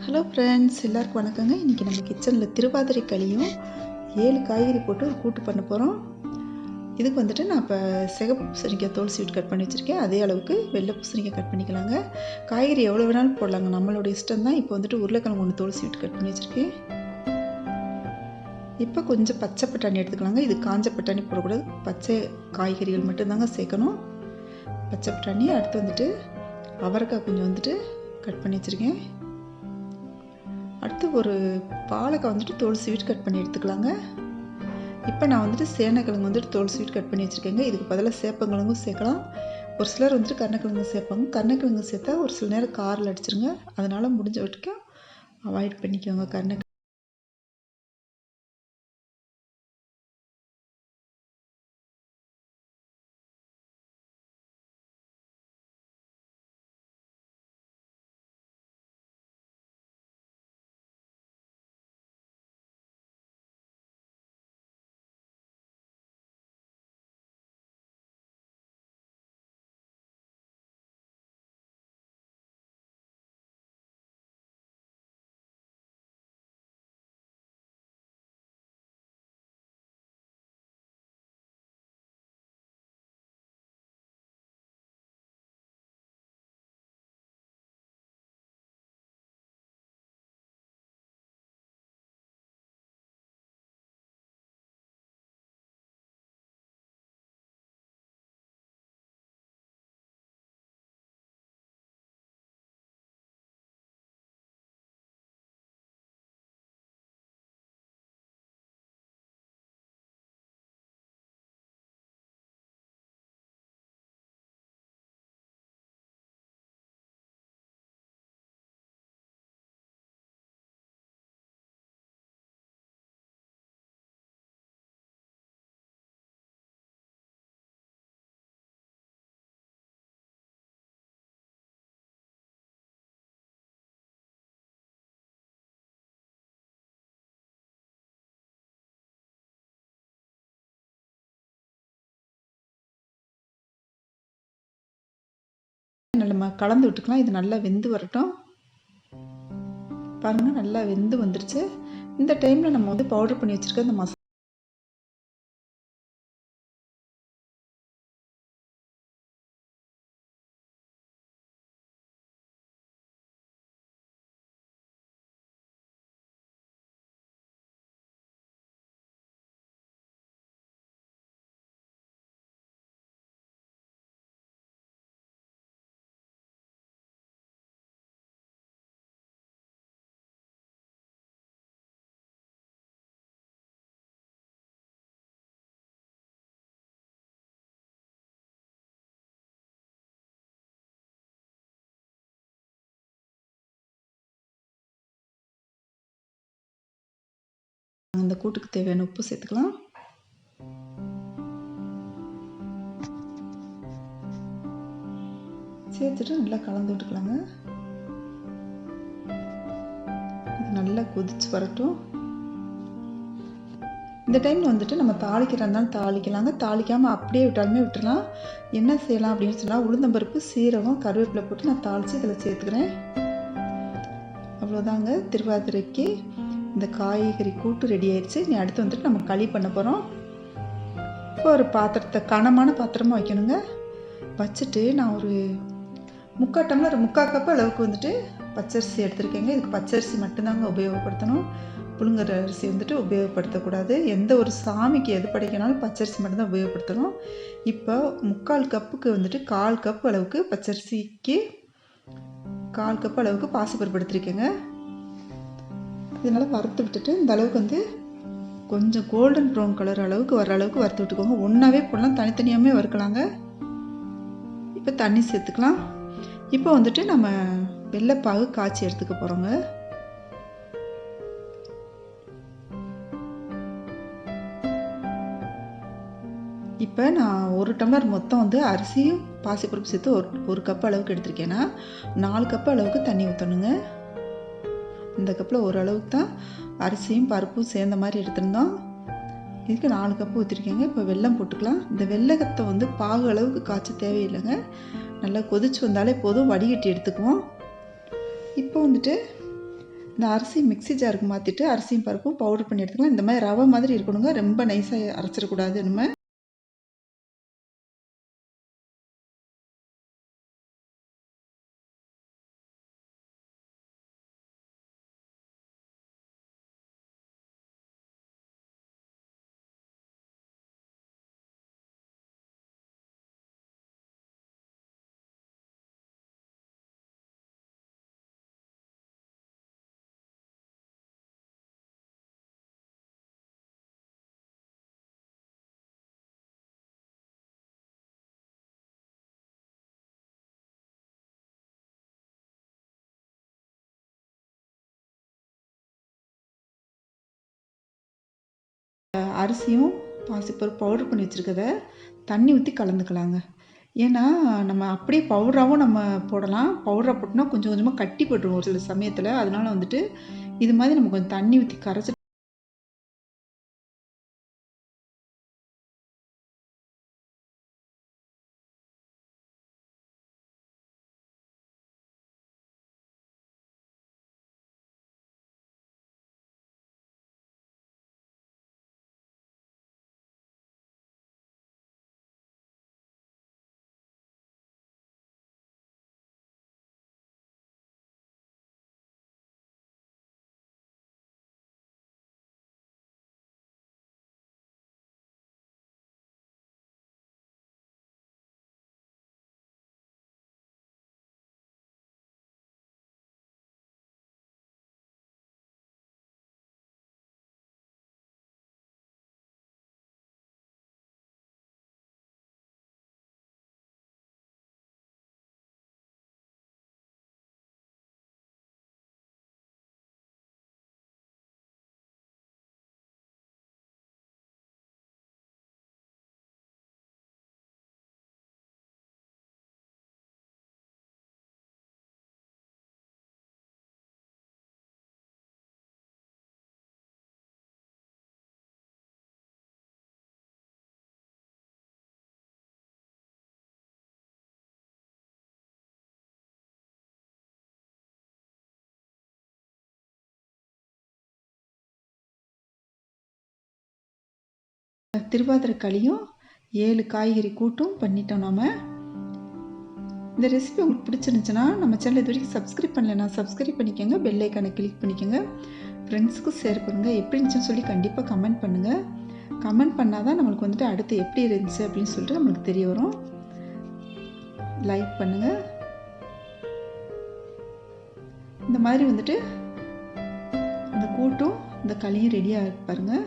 Hello friends, எல்லாருக்கும் வணக்கங்க. இன்றைக்கி நம்ம கிச்சனில் திருவாதிரை களியும் 7 காய்கறி போட்டு ஒரு கூட்டு பண்ண போகிறோம். இதுக்கு வந்துட்டு நான் இப்போ சிகப்பு பூசணிக்காய் தோல் சீவிட்டு கட் பண்ணி வச்சுருக்கேன். அதே அளவுக்கு வெள்ளை பூசணிக்காய் கட் பண்ணிக்கலாங்க. காய்கறி எவ்வளோ வேணாலும் போடலாங்க, நம்மளோட இஷ்டம் தான். இப்போ வந்துட்டு உருளைக்கிழங்கு 1 தோல் சீவிட்டு கட் பண்ணி வச்சுருக்கேன். இப்போ கொஞ்சம் பச்சை பட்டாணி எடுத்துக்கலாங்க. இது காஞ்ச பட்டாணி போடக்கூடாது, பச்சை காய்கறிகள் மட்டும்தாங்க சேர்க்கணும். பச்சை பட்டாணி. அடுத்து வந்துட்டு அவரைக்காய் கொஞ்சம் வந்துட்டு கட் பண்ணி வச்சுருக்கேன். அடுத்து ஒரு பாலக்காய் வந்துட்டு தோல் சீவிட்டு கட் பண்ணி எடுத்துக்கலாங்க. இப்போ நான் வந்துட்டு சேனக்கிழங்கு வந்துட்டு தோல் சீவிட்டு கட் பண்ணி வச்சுருக்கேங்க. இதுக்கு பதிலாக சேப்பங்கிழங்கும் சேர்க்கலாம். ஒரு சிலர் வந்துட்டு கருணக்கிழங்கு சேர்ப்பாங்க. கருணக்கிழங்கு சேர்த்தா ஒரு சில நேரம் காரில் அடிச்சிருங்க. அதனால் முடிஞ்ச வரைக்கும் அவாய்ட் பண்ணிக்கோங்க கருணக்கிழங்கு. நம்ம கலந்து விட்டுக்கலாம். இது நல்லா வெந்து வரட்டும். பாருங்கள், நல்லா வெந்து வந்துருச்சு. இந்த டைமில் நம்ம வந்து பவுடர் பண்ணி வச்சுருக்க இந்த மசாலா அந்த கூட்டுக்கு தேவையான உப்பு சேர்த்துக்கலாம். சேர்த்துட்டு நல்லா கலந்து விட்டுக்கலாங்க. இது நல்லா கொதிச்சு வரட்டும். இந்த டைமில் வந்துட்டு நம்ம தாளிக்கிறதா இருந்தாலும் தாளிக்கலாங்க. தாளிக்காமல் அப்படியே விட்டாலுமே விட்டுடலாம். என்ன செய்யலாம் அப்படின்னு சொன்னால், உளுந்தம்பருப்பு, சீரகம், கருவேப்பிலை போட்டு நான் தாளித்து இதில் சேர்த்துக்கிறேன். அவ்வளோதாங்க, திருவாதிரைக்கு இந்த காய்கறி கூட்டு ரெடி ஆயிடுச்சு. இனி அடுத்து வந்துட்டு நம்ம களி பண்ண போகிறோம். இப்போ ஒரு பாத்திரத்தை கனமான பாத்திரமாக வைக்கணுங்க. வச்சுட்டு நான் ஒரு 3/4 டம்ளர் 3/4 கப் அளவுக்கு வந்துட்டு பச்சரிசி எடுத்துருக்கேங்க. இதுக்கு பச்சரிசி மட்டும்தாங்க உபயோகப்படுத்தணும். புழுங்கல் அரிசி வந்துட்டு உபயோகப்படுத்தக்கூடாது. எந்த ஒரு சாமிக்கு எது படைக்கனாலும் பச்சரிசி மட்டும்தான் உபயோகப்படுத்தணும். இப்போ 3/4 கப்புக்கு வந்துட்டு 1/4 கப் அளவுக்கு பச்சரிசிக்கு 1/4 கப் அளவுக்கு பாசிப்பருப்பு எடுத்துருக்கேங்க. இதனால் வறுத்து விட்டுட்டு இந்த அளவுக்கு வந்து கொஞ்சம் கோல்டன் ப்ரௌன் கலர் அளவுக்கு வர அளவுக்கு வறுத்து விட்டுக்கோங்க. ஒன்றாவே போடலாம், தனித்தனியாகவே வறுக்கலாங்க. இப்போ தண்ணி சேர்த்துக்கலாம். இப்போ வந்துட்டு நம்ம வெள்ளைப்பாகு காய்ச்சி எடுத்துக்க போகிறோங்க. இப்போ நான் 1 டம்ளர் மொத்தம் வந்து அரிசியும் பாசிப்பருப்பு சேர்த்து ஒரு கப் அளவுக்கு எடுத்திருக்கேன்னா 4 கப் அளவுக்கு தண்ணி ஊற்றணுங்க. இந்த கப்பில் ஓரளவுக்கு தான் அரிசியும் பருப்பும் சேர்ந்த மாதிரி எடுத்திருந்தோம். இதுக்கு 4 கப்பு ஊற்றிருக்கேங்க. இப்போ வெல்லம் போட்டுக்கலாம். இந்த வெல்லத்தை வந்து பாகு அளவுக்கு காய்ச்ச தேவையில்லைங்க. நல்லா கொதிச்சு வந்தாலே போதும், வடிகட்டி எடுத்துக்குவோம். இப்போ வந்துட்டு இந்த அரிசி மிக்ஸி ஜாருக்கு மாற்றிட்டு அரிசியும் பருப்பும் பவுடர் பண்ணி எடுத்துக்கலாம். இந்த மாதிரி ரவை மாதிரி இருக்கணுங்க, ரொம்ப நைஸாக அரைச்சிடக்கூடாது நம்ம. அரிசியும் பாசிப்பருப்பு பவுடர் பண்ணி வச்சுருக்கத தண்ணி ஊற்றி கலந்துக்கலாங்க. ஏன்னா நம்ம அப்படியே பவுடராகவும் நம்ம போடலாம். பவுடராக போட்டோம்னா கொஞ்சம் கொஞ்சமாக கட்டி போட்டுரும் ஒரு சில சமயத்தில். அதனால வந்துட்டு இது மாதிரி நம்ம கொஞ்சம் தண்ணி ஊற்றி கரைச்சி திருவாதிரை களியும் 7 காய்கறி கூட்டும் பண்ணிட்டோம் நாம. இந்த ரெசிபி உங்களுக்கு பிடிச்சிருந்துச்சுன்னா நம்ம சேனல் இது வரைக்கும் சப்ஸ்கிரைப் பண்ணலைன்னா சப்ஸ்கிரைப் பண்ணிக்கோங்க, பெல் ஐக்கானை கிளிக் பண்ணிக்கோங்க, ஃப்ரெண்ட்ஸுக்கும் ஷேர் பண்ணுங்கள். எப்படி இருந்துச்சுன்னு சொல்லி கண்டிப்பாக கமெண்ட் பண்ணுங்கள். கமெண்ட் பண்ணால் தான் நம்மளுக்கு வந்துட்டு அடுத்து எப்படி இருந்துச்சு அப்படின்னு சொல்லிட்டு நம்மளுக்கு தெரிய வரும். லைக் பண்ணுங்கள். இந்த மாதிரி வந்துட்டு இந்த கூட்டும் இந்த களியும் ரெடியாக பாருங்கள்.